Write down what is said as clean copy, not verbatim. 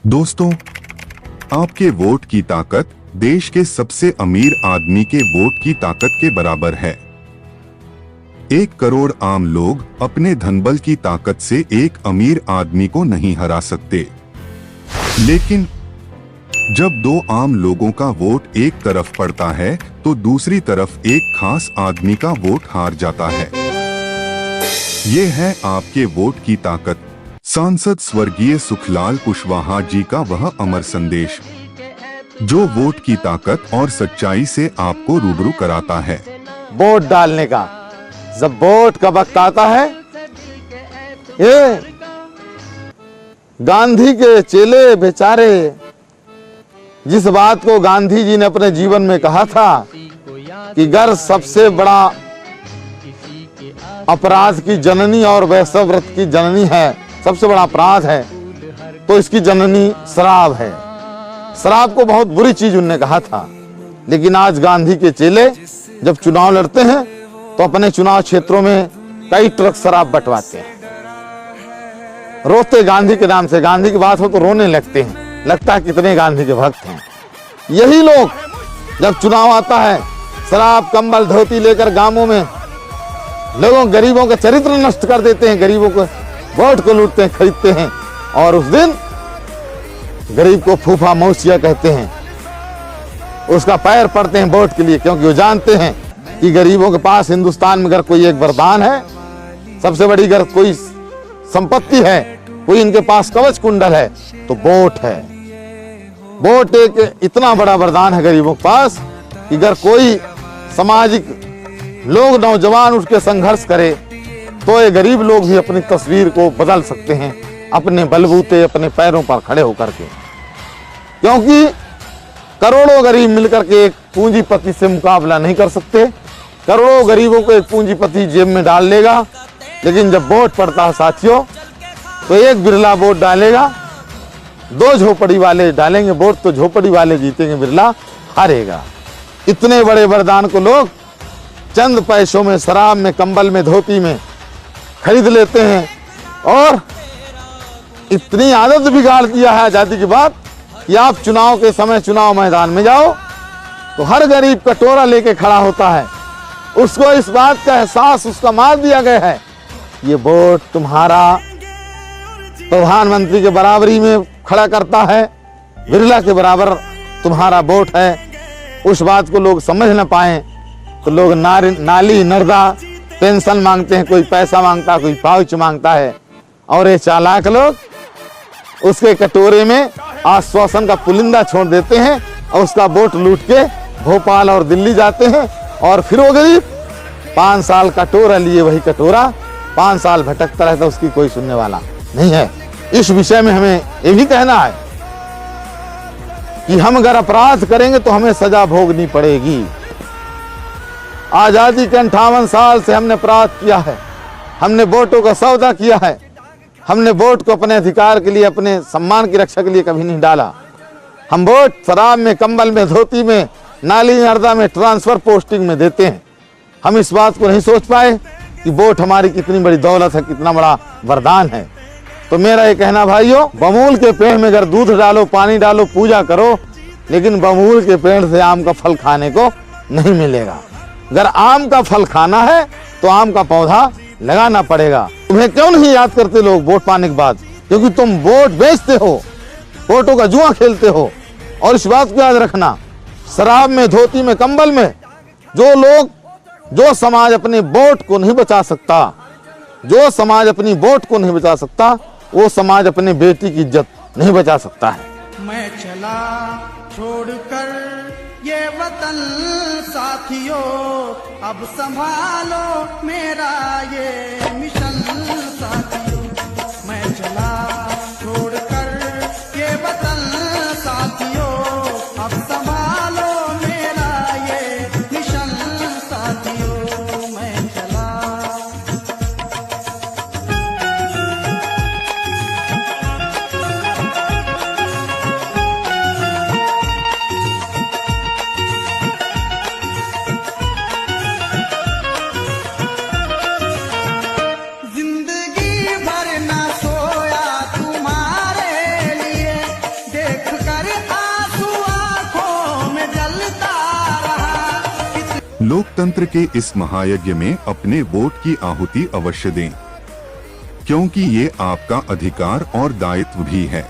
दोस्तों, आपके वोट की ताकत देश के सबसे अमीर आदमी के वोट की ताकत के बराबर है। 1 करोड़ आम लोग अपने धनबल की ताकत से एक अमीर आदमी को नहीं हरा सकते, लेकिन जब 2 आम लोगों का वोट एक तरफ पड़ता है तो दूसरी तरफ एक खास आदमी का वोट हार जाता है। ये है आपके वोट की ताकत। सांसद स्वर्गीय सुखलाल कुशवाहा जी का वह अमर संदेश, जो वोट की ताकत और सच्चाई से आपको रूबरू कराता है। वोट डालने का जब वोट का वक्त आता है, ये गांधी के चेले बेचारे जिस बात को गांधी जी ने अपने जीवन में कहा था कि घर सबसे बड़ा अपराध की जननी और वैश्यव्रत की जननी है, सबसे बड़ा अपराध है, तो इसकी जननी शराब है। शराब को बहुत बुरी चीज उनने कहा था, लेकिन आज गांधी के चेले जब चुनाव लड़ते हैं तो अपने चुनाव क्षेत्रों में कई ट्रक शराब बंटवाते हैं। रोते गांधी के नाम से, गांधी की बात हो तो रोने लगते हैं, लगता है कितने गांधी के भक्त हैं। यही लोग जब चुनाव आता है शराब कंबल धोती लेकर गांवों में लोगों गरीबों का चरित्र नष्ट कर देते हैं, गरीबों को वोट को लूटते हैं, खरीदते हैं, और उस दिन गरीब को फूफा मौसिया कहते हैं, उसका पैर पड़ते हैं वोट के लिए, क्योंकि वो जानते हैं कि गरीबों के पास हिंदुस्तान में अगर कोई एक वरदान है, सबसे बड़ी अगर कोई संपत्ति है, कोई इनके पास कवच कुंडल है, तो वोट है। वोट एक इतना बड़ा वरदान है गरीबों के पास कि अगर कोई सामाजिक लोग नौजवान उठ के संघर्ष करे तो ये गरीब लोग भी अपनी तस्वीर को बदल सकते हैं अपने बलबूते, अपने पैरों पर खड़े होकर के। क्योंकि करोड़ों गरीब मिलकर के एक पूंजीपति से मुकाबला नहीं कर सकते। करोड़ों गरीबों को एक पूंजीपति जेब में डाल लेगा, लेकिन जब वोट पड़ता है साथियों, तो एक बिरला वोट डालेगा, 2 झोपड़ी वाले डालेंगे वोट, तो झोपड़ी वाले जीतेंगे, बिरला हारेगा। इतने बड़े वरदान को लोग चंद पैसों में, शराब में, कंबल में, धोती में खरीद लेते हैं, और इतनी आदत बिगाड़ दिया है आजादी के बाद कि आप चुनाव के समय चुनाव मैदान में जाओ तो हर गरीब कटोरा लेके खड़ा होता है। उसको इस बात का एहसास उसका मार दिया गया है, ये वोट तुम्हारा प्रधानमंत्री के बराबरी में खड़ा करता है, बिरला के बराबर तुम्हारा वोट है। उस बात को लोग समझ न पाए तो लोग नाली नर्दा पेंशन मांगते हैं, कोई पैसा मांगता है, कोई पाउच मांगता है, और ये चालाक लोग उसके कटोरे में आश्वासन का पुलिंदा छोड़ देते हैं और उसका वोट लूट के भोपाल और दिल्ली जाते हैं, और फिर वो गरीब 5 साल कटोरा लिए वही कटोरा 5 साल भटकता रहता, उसकी कोई सुनने वाला नहीं है। इस विषय में हमें ये भी कहना है कि हम अगर अपराध करेंगे तो हमें सजा भोगनी पड़ेगी। आजादी के 58 साल से हमने अपराध किया है, हमने वोटों का सौदा किया है, हमने वोट को अपने अधिकार के लिए, अपने सम्मान की रक्षा के लिए कभी नहीं डाला। हम वोट शराब में, कंबल में, धोती में, नाली नर्दा में, ट्रांसफर पोस्टिंग में देते हैं। हम इस बात को नहीं सोच पाए कि वोट हमारी कितनी बड़ी दौलत है, कितना बड़ा वरदान है। तो मेरा ये कहना भाइयों, बबूल के पेड़ में अगर दूध डालो, पानी डालो, पूजा करो, लेकिन बबूल के पेड़ से आम का फल खाने को नहीं मिलेगा। अगर आम का फल खाना है तो आम का पौधा लगाना पड़ेगा। तुम्हें क्यों नहीं याद करते लोग वोट पाने के बाद? क्योंकि तुम वोट बेचते हो, वोटों का जुआ खेलते हो। और इस बात को याद रखना, शराब में, धोती में, कंबल में जो समाज अपने वोट को नहीं बचा सकता, जो समाज अपनी वोट को नहीं बचा सकता, वो समाज अपने बेटी की इज्जत नहीं बचा सकता है। मैं चला छोड़कर ये वतन साथियों, अब संभालो मेरा ये मिशन साथियों। मैं चला छोड़कर ये वतन साथियों, अब संभालो मेरा ये मिशन साथियों। मैं चला जिंदगी भर ना सोया लोकतंत्र के इस महायज्ञ में अपने वोट की आहुति अवश्य दें, क्योंकि ये आपका अधिकार और दायित्व भी है।